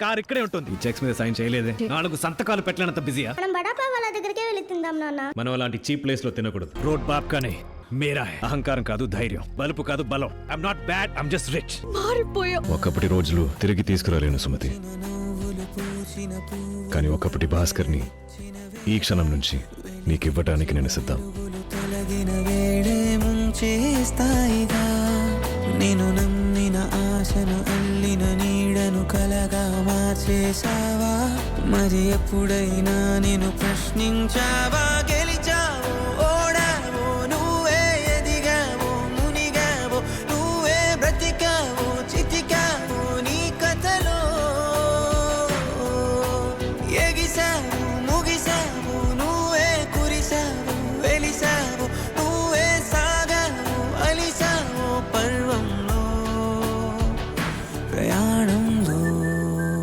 Car ఇక్కడే ఉంటుంది. ఈ చెక్స్ మీద సైన్ చేయలేదే. 4 సంతకాలు పెట్టలేనంత బిజీయా? మనం బడాపా వాళ్ళ దగ్గరికే వెళ్ళి తిందాం నాన్న. మనం అలాంటి చీప్ ప్లేస్ లో తినకూడదు. రోడ్ బాబ్ కానీ మేరా హై. అహంకారం కాదు ధైర్యం, బలుపు కాదు బలం. I'm not bad, I'm just rich. ఒకప్పటి రోజులు తిరిగి తీసుకురాలేను సుమతి, కానీ ఒకప్పటి భాస్కర్ని ఈ క్షణం నుంచి నీకివ్వటానికి నేను సిద్ధం. నేను నమ్మిన ఆశను అల్లిన నీడను కలగా మార్చేసావా? మరి ఎప్పుడైనా నేను ప్రశ్నించావా?